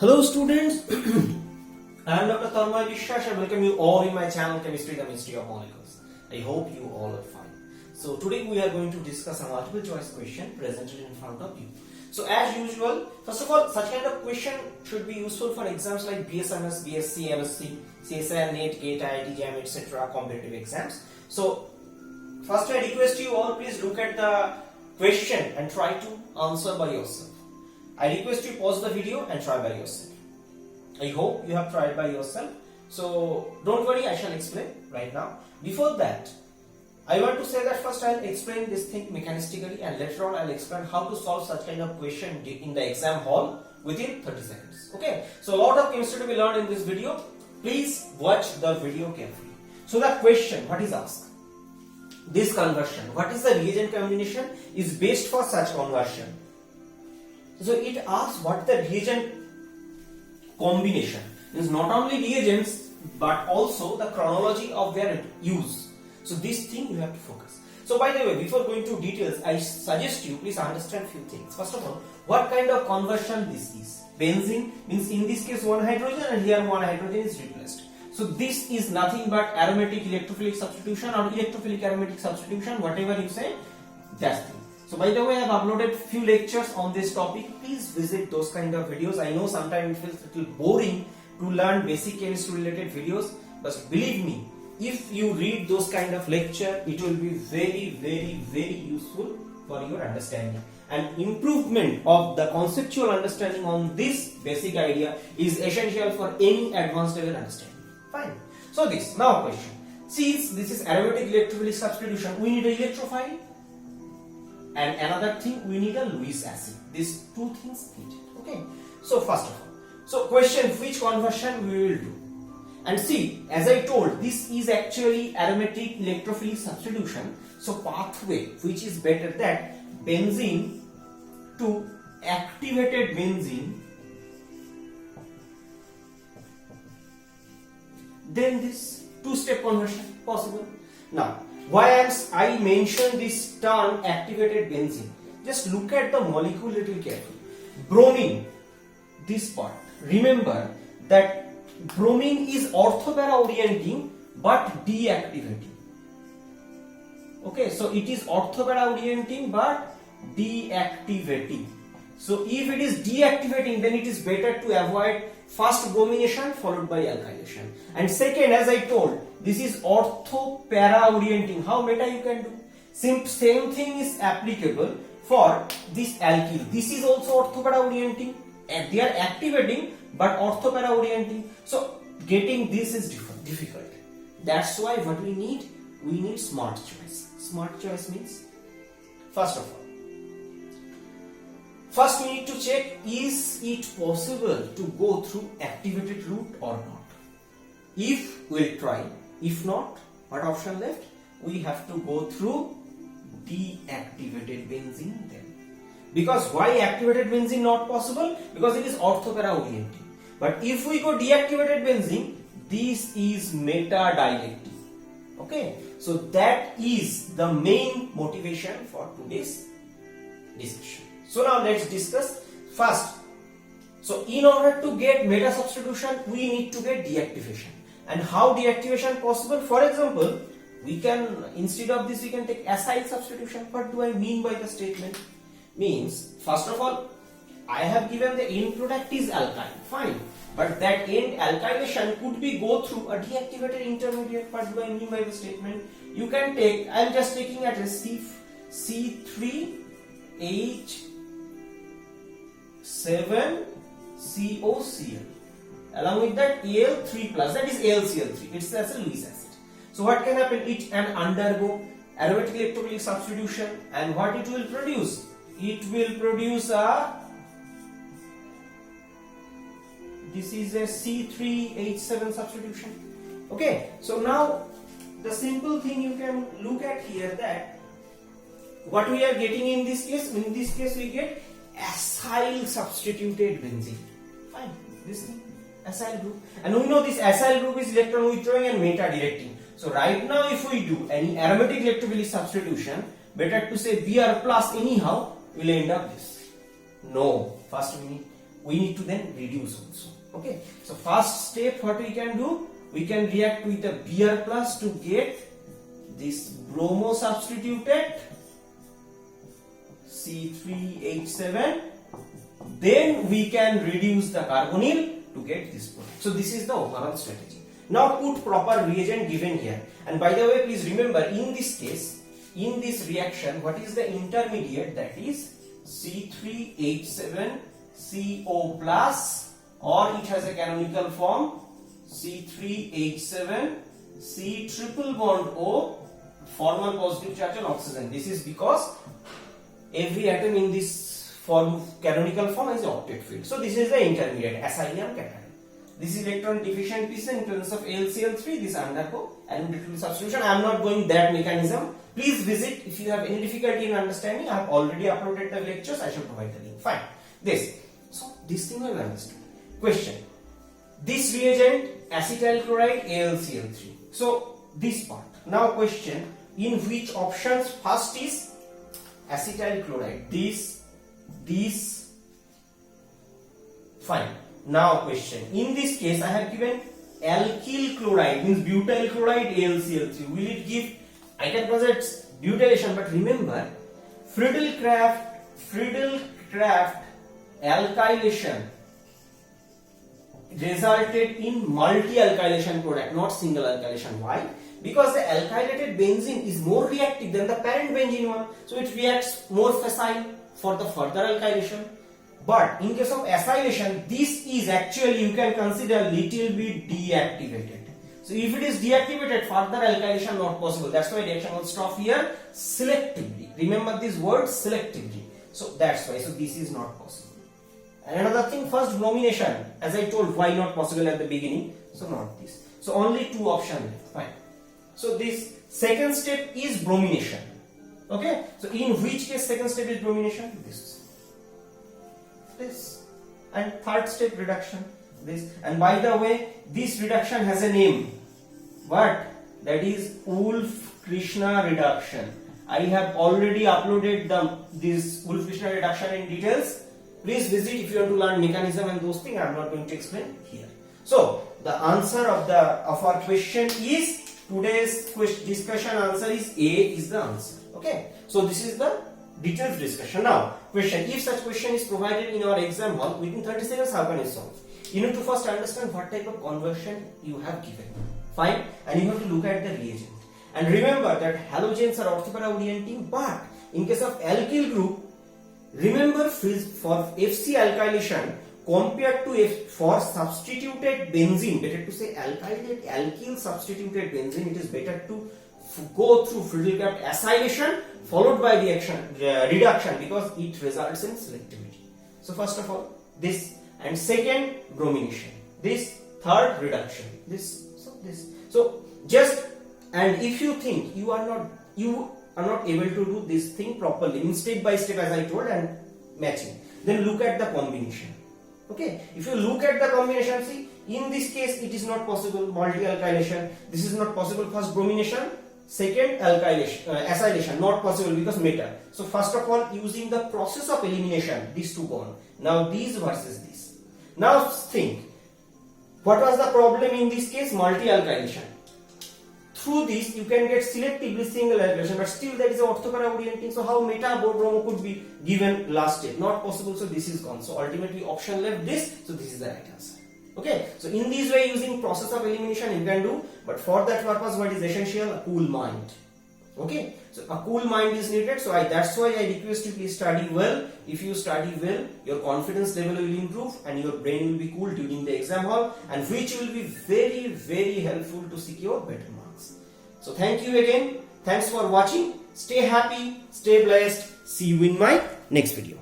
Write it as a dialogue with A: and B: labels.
A: Hello students, I am Dr. Tanmay Vishwas. I welcome you all in my channel Chemistry, the Mystery of Molecules. I hope you all are fine. So today we are going to discuss a multiple choice question presented in front of you. So as usual, first of all, such kind of question should be useful for exams like BSMS, BSc, MSc, CSIR, NET, GATE, IIT, JAM, etc. competitive exams. So first I request you all, please look at the question and try to answer by yourself. I request you pause the video and try by yourself. I hope you have tried by yourself. So don't worry, I shall explain right now. Before that, I want to say that first I'll explain this thing mechanistically and later on I'll explain how to solve such kind of question in the exam hall within 30 seconds. Okay, so a lot of chemistry to be learned in this video. Please watch the video carefully. So the question, what is asked? This conversion, what is the reagent combination is based for such conversion? So it asks what the reagent combination is, not only reagents but also the chronology of their use. So this thing you have to focus. So by the way, before going to details, I suggest you please understand few things. First of all, what kind of conversion this is? Benzene means in this case one hydrogen and here one hydrogen is replaced. So this is nothing but aromatic electrophilic substitution or electrophilic aromatic substitution, whatever you say, that's the thing. So by the way, I have uploaded few lectures on this topic. Please visit those kind of videos. I know sometimes it feels a little boring to learn basic chemistry related videos, but believe me, if you read those kind of lecture, it will be very useful for your understanding. And improvement of the conceptual understanding on this basic idea is essential for any advanced level understanding. Fine. So this, now question. Since this is aromatic electrophilic substitution, we need an electrophile. And another thing, we need a Lewis acid. These two things needed. Okay. So first of all, so question, which conversion we will do? And see, as I told, this is actually aromatic electrophilic substitution. So pathway, which is better, that benzene to activated benzene, then this two-step conversion possible. Now, why I mentioned this term activated benzene? Just look at the molecule little carefully. Bromine, this part. Remember that bromine is orthopara orienting but deactivating. Okay, so it is orthopara orienting but deactivating. So if it is deactivating, then it is better to avoid first bromination followed by alkylation. And second, as I told, this is ortho-para orienting. How meta you can do? Same thing is applicable for this alkyl. This is also ortho-para orienting. And they are activating but ortho-para orienting. So getting this is difficult. That's why what we need smart choice. Smart choice means, first of all, first we need to check, is it possible to go through activated route or not? If we'll try, if not, what option left? We have to go through deactivated benzene then. Because why activated benzene not possible? Because it is orthopara orienting. But if we go deactivated benzene, this is meta-dialectic. Okay, so that is the main motivation for today's discussion. So now let's discuss first. So in order to get meta substitution, we need to get deactivation. And how deactivation possible? For example, we can, instead of this, we can take acyl substitution. What do I mean by the statement? Means, first of all, I have given the end product is alkyl. Fine. But that end alkylation could be go through a deactivated intermediate. What do I mean by the statement? You can take, I am just taking at a C3H7COCl. Along with that Al3+, that is AlCl3. It's as a Lewis acid. So what can happen? It can undergo aromatic electrophilic substitution, and what it will produce? It will produce this is a C3H7 substitution. Okay, so now the simple thing you can look at here, that what we are getting in this case we get acyl substituted benzene. Fine, this thing, acyl group, and we know this acyl group is electron withdrawing and meta directing. So right now if we do any aromatic electrophilic substitution, better to say Br plus anyhow, will end up this. No, first we need we need to then reduce also. Okay, so first step, what we can do, we can react with the Br plus to get this bromo substituted C3H7, then we can reduce the carbonyl to get this product. So this is the overall strategy. Now put proper reagent given here, and by the way, please remember, in this case, in this reaction, what is the intermediate? That is C3H7CO plus, or it has a canonical form C3H7C triple bond O, formal positive charge on oxygen. This is because every atom in this form, canonical form, is octet field. So this is the intermediate acylium cation. This is electron deficient piece in presence of LCl3. This undergo aluminum substitution. I am not going that mechanism. Please visit if you have any difficulty in understanding. I have already uploaded the lectures. I shall provide the link. Fine. So this thing I will understand. Question. This reagent acetyl chloride AlCl3. So this part. Now question. In which options? First is acetyl chloride. This. Fine. Now question. In this case, I have given alkyl chloride, means butyl chloride AlCl3. Will it give? I can consider it's butylation, but remember, Friedel-Crafts alkylation resulted in multi-alkylation product, not single alkylation. Why? Because the alkylated benzene is more reactive than the parent benzene one, so it reacts more facile for the further alkylation. But in case of acylation, this is actually, you can consider, little bit deactivated. So if it is deactivated, further alkylation not possible. That's why reaction will stop here selectively. Remember this word, selectively. So that's why. So this is not possible. And another thing, first bromination. As I told, why not possible at the beginning? So not this. So only two options left. Fine. So this second step is bromination. Okay. So in which case second step is bromination? This. And third step, reduction. This. And by the way, this reduction has a name. What? That is Wolff-Kishner reduction. I have already uploaded this Wolff-Kishner reduction in details. Please visit if you want to learn mechanism and those things. I am not going to explain here. So the answer of our question is, today's discussion answer is A is the answer. Okay. So this is the detailed discussion. Now question, if such question is provided in our exam hall, within 30 seconds how can you solve? You need to first understand what type of conversion you have given. Fine. And you have to look at the reagent. And remember that halogens are orthopara orienting, but in case of alkyl group, remember for FC alkylation compared to for substituted benzene, better to say alkyl substituted benzene, it is better to go through Friedel-Crafts acylation followed by reduction, because it results in selectivity. So first of all this, and second bromination, this, third reduction, this. So just, and if you think you are not able to do this thing properly, in step by step as I told, and matching, then look at the combination. Okay, if you look at the combination, see, in this case it is not possible, multi-alkylation. This is not possible, first bromination, second acylation, not possible because metal. So first of all, using the process of elimination, these two gone. Now these versus this. Now think, what was the problem in this case? Multi-alkylation. Through this you can get selectively single alkylation, but still there is an orthopara orienting. So how meta-bromo could be given last step? Not possible, so this is gone. So ultimately option left this, so this is the right answer. Okay, so in this way, using process of elimination you can do, but for that purpose what is essential? A cool mind. Okay, so a cool mind is needed. So that's why I request you, please study well. If you study well, your confidence level will improve and your brain will be cool during the exam hall, and which will be very, very helpful to secure better marks. So thank you again. Thanks for watching. Stay happy, stay blessed. See you in my next video.